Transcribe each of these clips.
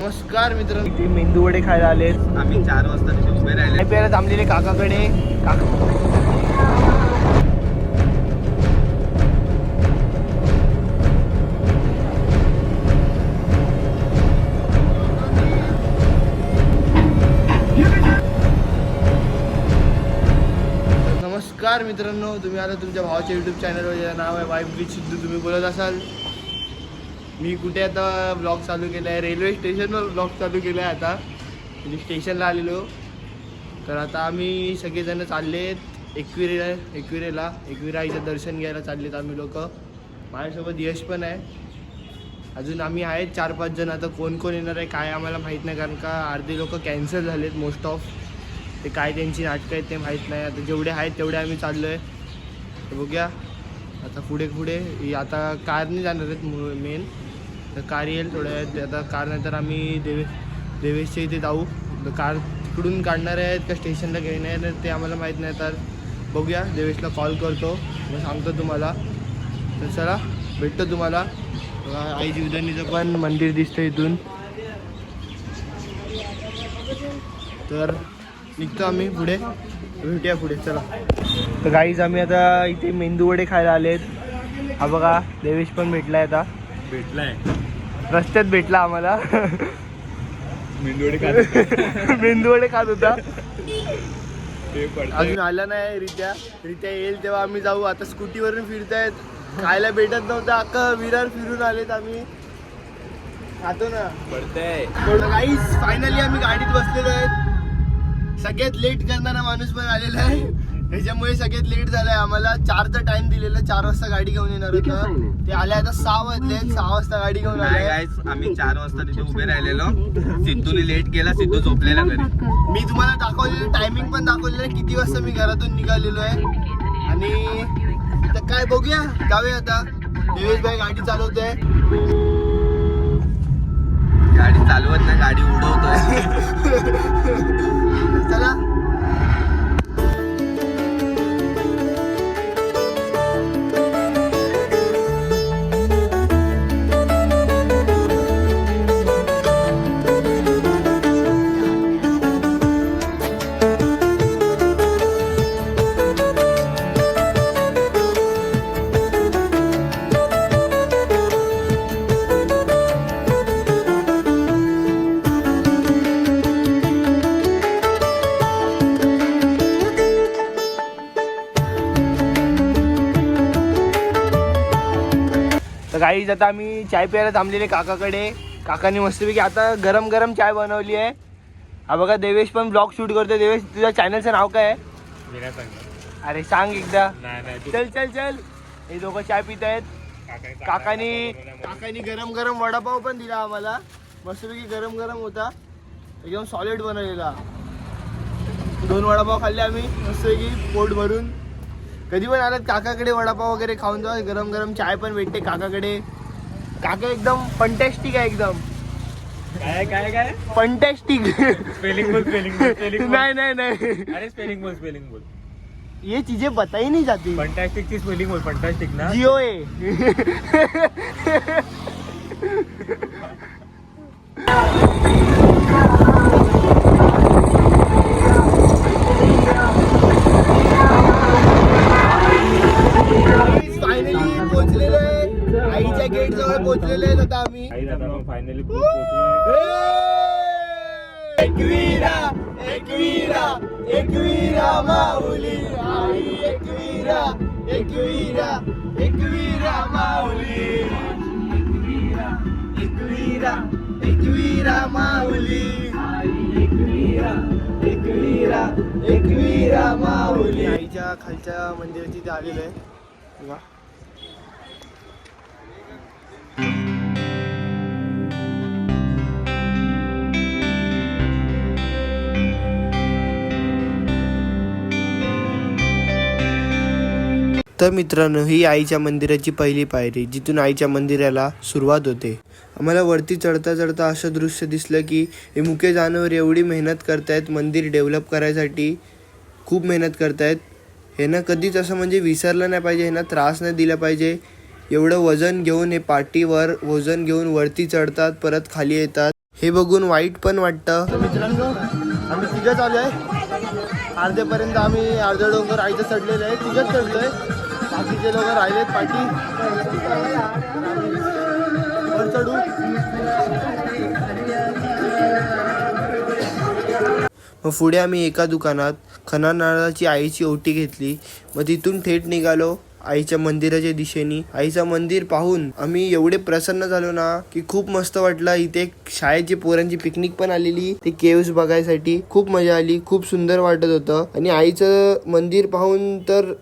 नमस्कार मित्रांनो, इथे मेंदू वडे खायला आलेत. आम्ही 4 वाजता तिथे उभे राहिले. प्यायला थांबलेले काकाकडे. नमस्कार मित्रांनो, तुम्ही आता तुमच्या भावाच्या यूट्यूब चॅनलवर, ज्याचं नाव आहे वाईफ विथ सिद्धू, तुम्ही बोलत असाल. मी कुठे आता ब्लॉग चालू केला आहे, रेल्वे स्टेशनवर ब्लॉग चालू केला आहे. आता म्हणजे स्टेशनला आलेलो. तर आता आम्ही सगळेजण चाललेत एकविरा आईचं दर्शन घ्यायला चाललेत आम्ही लोक. माझ्यासोबत यश पण आहे. अजून आम्ही आहेत 4-5 जण. आता कोण कोण येणार आहे काय आम्हाला माहीत नाही, कारण का अर्धे लोक कॅन्सल झालेत मोस्ट ऑफ. ते काय त्यांची नाटकं आहेत ते माहीत नाही. आता जेवढे आहेत तेवढे आम्ही चाललो आहे. तर बघूया आता पुढे आता कारने जाणार आहेत मेन. तर कार येईल थोड्या वेळात. आता कार नाही तर आम्ही देवेशच्या इथे जाऊ. तर कार तिकडून काढणार आहेत का स्टेशनला घेणार आहेत ते आम्हाला माहीत नाही. तर बघूया, देवेशला कॉल करतो, मग सांगतो तुम्हाला. तर चला भेटतो तुम्हाला. आई जीवदानीचं पण मंदिर दिसतं इथून. तर निघतो आम्ही पुढे, भेटूया पुढे. चला. तर गाईज आम्ही आता इथे मेंदू वडे खायला आलेत. हा बघा, देवेश पण भेटलाय. आता भेटलाय रस्त्यात भेटला आम्हाला. मेंदू वडे खात होता. अजून आला नाही रित्या येईल तेव्हा आम्ही जाऊ. आता स्कूटीवरून फिरतायत, खायला भेटत नव्हतं. अख्खं विरार फिरून आलेत आम्ही. खातो ना पडतंय. गाईज फायनली आम्ही गाडीत बसलेलो आहेत. सगळ्यात लेट करणारा माणूस पण आलेला आहे. त्याच्यामुळे सगळ्यात लेट झालाय आम्हाला. 4चा टाइम दिलेला, 4 वाजता गाडी घेऊन येणार होतं. ते आले आता 6 वाजले. 6 वाजता गाडी घेऊन आले. आम्ही 4 वाजता तिथे उभे राहिलेलो. सिद्धूने लेट केला. सिद्धू झोपलेला घरी. मी तुम्हाला दाखवलेलं टायमिंग पण दाखवलेलं किती वाजता मी घरातून निघालेलो आहे. आणि तर काय बघूया, जाऊया आता. देवेश भाई गाडी चालवतोय. गाडी चालवत नाही, गाडी उडवतोय. चला. गाईज आता आम्ही चाय प्यायला थांबलेले काकाकडे. काकाने मस्तपैकी आता गरम गरम चाय बनवली आहे. हा बघा, देवेश पण ब्लॉग शूट करतोय. देवेश, तुझ्या चॅनलचं नाव काय आहे? अरे सांग एकदा. चल. हे दोघं चाय पित आहेत. काकानी गरम गरम वडापाव पण दिला आम्हाला. मस्तपैकी गरम गरम होता, एकदम सॉलिड बनवलेला. 2 वडापाव खाल्ले आम्ही मस्तपैकी पोट भरून. कधी पण आलात काकाकडे वडापाव वगैरे खाऊन जा. गरम गरम चाय पण भेटते काकाकडे. काका एकदम फंटॅस्टिक आहे. एकदम काय फंटॅस्टिक. स्पेलिंग बोल. नहीं. अरे स्पेलिंग बोल. ये चीजें बताई नहीं जाती. फंटॅस्टिक ची स्पेलिंग बोल. फंटॅस्टिक ना. GOA. फायनली पोहोचलेलो आहे. आईच्या गेट जवळ पोहोचलेलो आहे आता आम्ही. फायनली एकवीरा माऊली आई. एकवीरा माऊली. एकवीरा माऊली. एकवीरा माऊली. आईच्या खालच्या मंदिराची इथे आलेलं आहे बघा. तर मित्रांनो, ही आईच्या मंदिराची पहिली पायरी, जिथून आईच्या मंदिराला सुरुवात होते. आम्हाला वरती चढता चढता असं दृश्य दिसलं की हे मुके जानवर एवढी मेहनत करतायत मंदिर डेव्हलप करायसाठी. खूप मेहनत करतायत. हे ना कधीच असं म्हणजे विसरलं नाही पाहिजे, हे ना त्रास नाही दिला पाहिजे. एवढं वजन घेऊन हे पाठीवर वजन घेऊन वरती चढतात, परत खाली येतात. हे बघून वाईट पण वाटतं. तर मित्रांनो आम्ही तिघं चालू आहे. अर्ध्यापर्यंत आम्ही अर्धा डोंगर आईचं चढलेलं आहे. तिघंच चढलोय, बाकीचे लोक राहिलेत पाठी. वर चढू. मग पुढे आम्ही एका दुकानात खना नारळाची आईची ओटी घेतली. मग तिथून थेट निघालो आईच्या मंदिराच्या दिशेने. आईचं मंदिर पाहून आम्ही एवढे प्रसन्न झालो ना की खूप मस्त वाटलं. इथे शाळेची पोरांची पिकनिक पण आलेली, ते केव्स बघायसाठी खूप मजा आली. खूप सुंदर वाटत होतं आणि आईचं मंदिर पाहून तर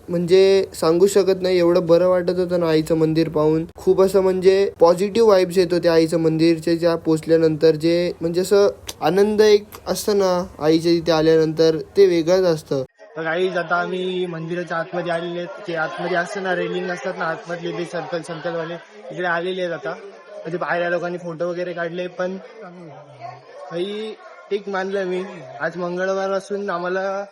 म्हणजे सांगू शकत नाही, एवढं बरं वाटत होतं ना आईचं मंदिर पाहून. खूप असं म्हणजे पॉझिटिव्ह वाईब्स येत होते आईचं मंदिरच्या पोचल्यानंतर. जे म्हणजे असं आनंद एक असतं ना आईच्या तिथे आल्यानंतर, ते वेगळंच असतं. तर काही आता आम्ही मंदिराच्या आतमध्ये आलेले आहेत. ते आतमध्ये असतं ना रेलिंग असतात ना आतमधले ते सर्कलवाले, इकडे आलेले आहेत आता. म्हणजे बाहेर लोकांनी फोटो वगैरे काढले. पण काही ठीक मानलं मी, आज मंगळवार असून आम्हाला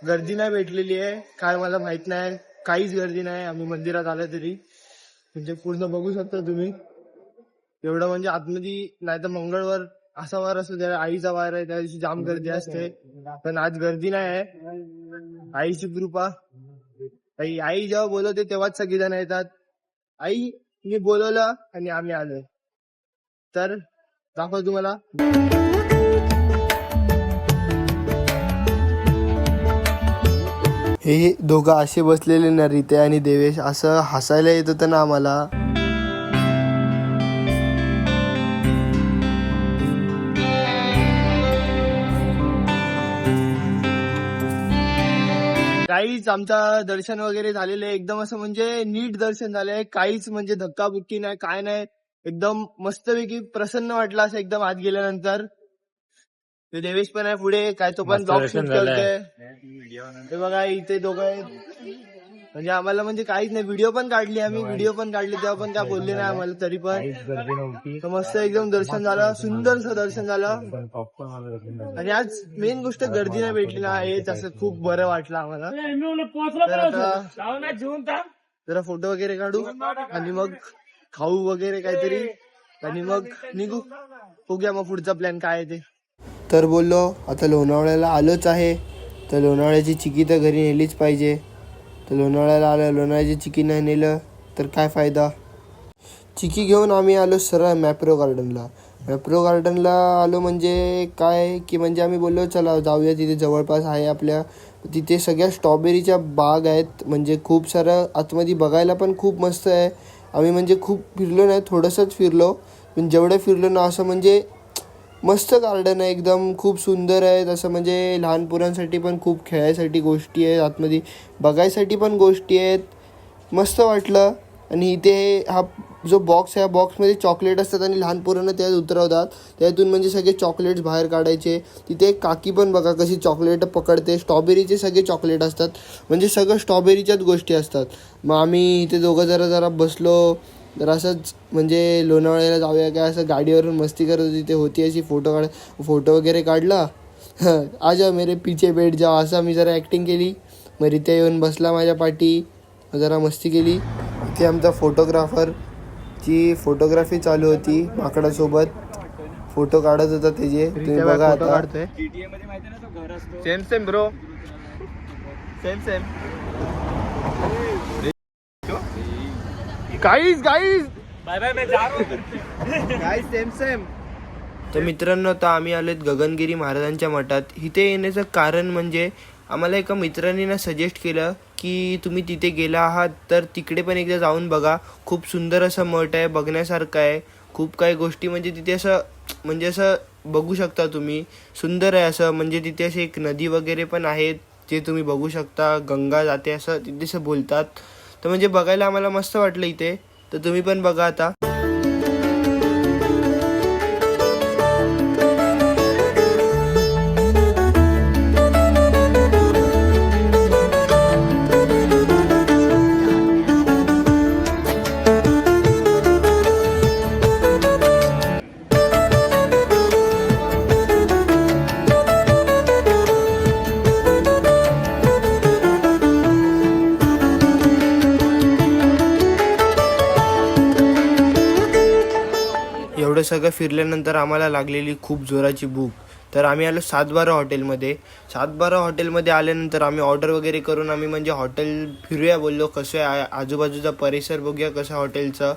गर्दी नाही भेटलेली आहे. काय मला माहित नाही, काहीच गर्दी नाही. आम्ही मंदिरात आलो तरी म्हणजे पूर्ण बघू शकता तुम्ही, एवढं म्हणजे आतमध्ये. नाही तर मंगळवार असा वार असतो त्या आईचा वार आहे, त्या दिवशी जाम गर्दी असते. पण आज गर्दी नाही आहे, आईची कृपा. आई जेव्हा बोलवते तेव्हाच सगळेजण येतात. आई मी बोलवलं आणि आम्ही आलोय. तर दाखव तुम्हाला. हे दोघं असे बसलेले ना रिते आणि देवेश, असं हसायला येत होतं ना आम्हाला. काहीच आमचं दर्शन वगैरे झालेलं आहे, एकदम असं म्हणजे नीट दर्शन झालंय. काहीच म्हणजे धक्काबुक्की नाही, काय नाही. एकदम मस्तपैकी प्रसन्न वाटलं असं एकदम आत गेल्यानंतर. ते देवेश पण आहे पुढे, काय तो पण ब्लॉग शूट करतोय. ते बघा इथे दोघं आहेत. म्हणजे आम्हाला म्हणजे काहीच नाही. व्हिडिओ पण काढली आम्ही, तेव्हा पण काय बोलले नाही आम्हाला. तरी पण मस्त एकदम दर्शन झालं, सुंदरसं दर्शन झालं. आणि आज मेन गोष्ट गर्दी नाही भेटली ना, हेच असं खूप बरं वाटलं आम्हाला. तर आता जरा फोटो वगैरे काढू आणि मग खाऊ वगैरे काहीतरी आणि मग निघू. बघूया मग पुढचा प्लॅन काय आहे ते. तर बोललो आता लोणावळ्याला आलोच आहे, तर लोणावळ्याची चिकी तर घरी नेलीच पाहिजे. तर लोणावळ्याला आलं, लोणावळ्याची चिकी नाही नेलं तर काय फायदा. चिकी घेऊन आम्ही आलो सरळ मॅप्रो गार्डनला आलो. म्हणजे काय की म्हणजे आम्ही बोललो चला जाऊया, तिथे जवळपास आहे आपल्या. तिथे सगळ्या स्ट्रॉबेरीच्या बाग आहेत, म्हणजे खूप सारं आतमध्ये बघायला पण खूप मस्त आहे. आम्ही म्हणजे खूप फिरलो नाही, थोडंसंच फिरलो. पण जेवढं फिरलो ना असं म्हणजे मस्त गार्डन आहे, एकदम खूप सुंदर आहे. तसं म्हणजे लहान पोरांसाठी पण खूप खेळायसाठी गोष्टी आहेत आतमध्ये, बघायसाठी पण गोष्टी आहेत. मस्त वाटलं. आणि इथे हा जो बॉक्स आहे, बॉक्समध्ये चॉकलेट असतात आणि लहान पोरांना त्यात उतरवतात. त्यातून म्हणजे सगळे चॉकलेट्स बाहेर काढायचे. तिथे एक काकी पण बघा कशी चॉकलेट पकडते. स्ट्रॉबेरीचे सगळे चॉकलेट असतात, म्हणजे सगळं स्ट्रॉबेरीच्याच गोष्टी असतात. मग आम्ही इथे दोघं जरा बसलो. तर असंच म्हणजे लोणावळ्याला जाऊया काय असं गाडीवरून मस्ती करत होती. ते होती अशी फोटो वगैरे काढला. आ जा मेरे पीछे बैठ जाओ असं मी जरा ॲक्टिंग केली. मग रित्या येऊन बसला माझ्या पाठी, जरा मस्ती केली. इथे आमचा फोटोग्राफरची फोटोग्राफी चालू होती, माकडासोबत फोटो काढत होता त्याचे. तुम्ही बघा आता. Same bro, same guys bye bye, मैं जा रहा हूं गाईज, सेम. तर मित्रांनो आता आम्ही आलोत गगनगिरी महाराजांच्या मठात. इथे येण्याचं कारण म्हणजे आम्हाला एका मित्रांनी ना सजेस्ट केलं की तुम्ही तिथे गेला आहात तर तिकडे पण एकदा जाऊन बघा. खूप सुंदर असं मठ आहे, बघण्यासारखं आहे. खूप काही गोष्टी म्हणजे तिथे असं म्हणजे असं बघू शकता तुम्ही. सुंदर आहे असं, म्हणजे तिथे अशी एक नदी वगैरे पण आहे जे तुम्ही बघू शकता. गंगा जाते असं तिथे असं बोलतात. तर म्हणजे बघायला आम्हाला मस्त वाटलं इथे. तर तुम्ही पण बघा आता. सगळं फिरल्यानंतर आम्हाला लागलेली खूप जोराची भूक. तर आम्ही आलो 7-12 हॉटेलमध्ये. 7-12 हॉटेलमध्ये आल्यानंतर आम्ही ऑर्डर वगैरे करून आम्ही म्हणजे हॉटेल फिरूया बोललो, कसं आहे आजूबाजूचा परिसर बघूया कसं हॉटेलचं.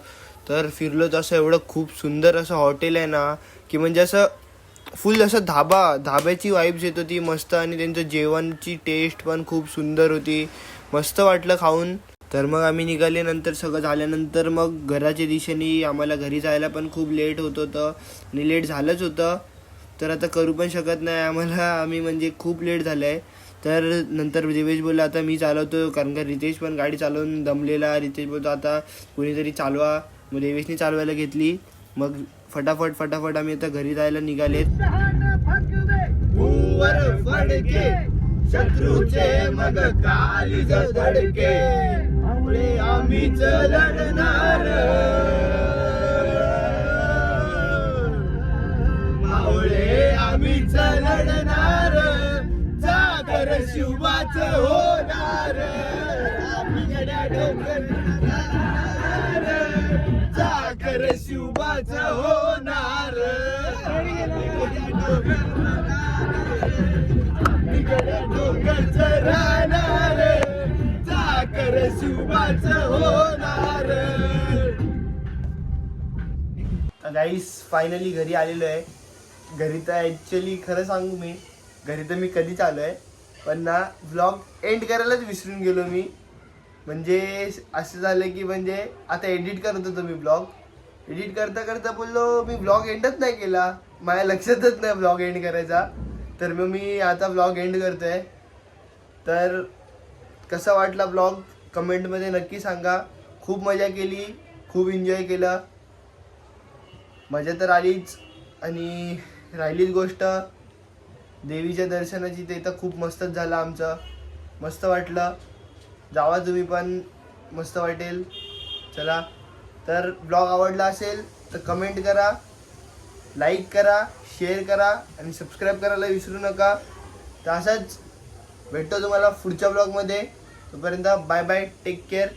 तर फिरलो तसं एवढं खूप सुंदर असं हॉटेल आहे ना, की म्हणजे असं फुल असं धाब्याची वाईब्स येत होती मस्त. आणि त्यांचं जेवणची टेस्ट पण खूप सुंदर होती, मस्त वाटलं खाऊन. तर मग आम्ही निघाले. नंतर सगळं झाल्यानंतर मग घराच्या दिशेने आम्हाला घरी जायला पण खूप लेट होत होतं आणि लेट झालंच होतं. तर आता करू पण शकत नाही आम्हाला, आम्ही म्हणजे खूप लेट झालं आहे. तर नंतर देवेश बोलला आता मी चालवतो, कारण का रितेश पण गाडी चालवून दमलेला. रितेश बोलतो आता कोणीतरी चालवा. मग देवेशने चालवायला घेतली. मग फटाफट आम्ही आता घरी जायला निघालेत. शत्रूचे मग काळीज धडके, आम्हीच लढणार, मावळे आम्हीच लढणार, जागर शिवाच होणार, जागर शिवाच होणार, राहणार, जागर शिवाच होणार. गाईस फायनली घरी आलेलो आहे. घरी तर ॲक्च्युली खरं सांगू मी, घरी तर मी कधीच आलो आहे, पण ना व्लॉग एंड करायलाच विसरून गेलो मी. म्हणजे असं झालं की म्हणजे आता एडिट करत होतो मी ब्लॉग. एडिट करता बोललो मी ब्लॉग एंडच नाही केला, माझ्या लक्षातच नाही ब्लॉग एंड करायचा. तर मग मी आता ब्लॉग एंड करतो आहे. तर कसा वाटला ब्लॉग कमेंटमध्ये नक्की सांगा. खूप मजा केली, खूप एन्जॉय केलं, मजा तर आलीच. आणि राहिलीच गोष्ट देवीच्या दर्शनाची, ते तर खूप मस्तच झालं आमचं, मस्त वाटलं. जावा तुम्ही पण, मस्त वाटेल. चला, तर ब्लॉग आवडला असेल तर कमेंट करा, लाईक करा, शेअर करा आणि सबस्क्राईब करायला विसरू नका. तर असाच भेटतो तुम्हाला पुढच्या ब्लॉगमध्ये. तोपर्यंत बाय बाय, टेक केअर.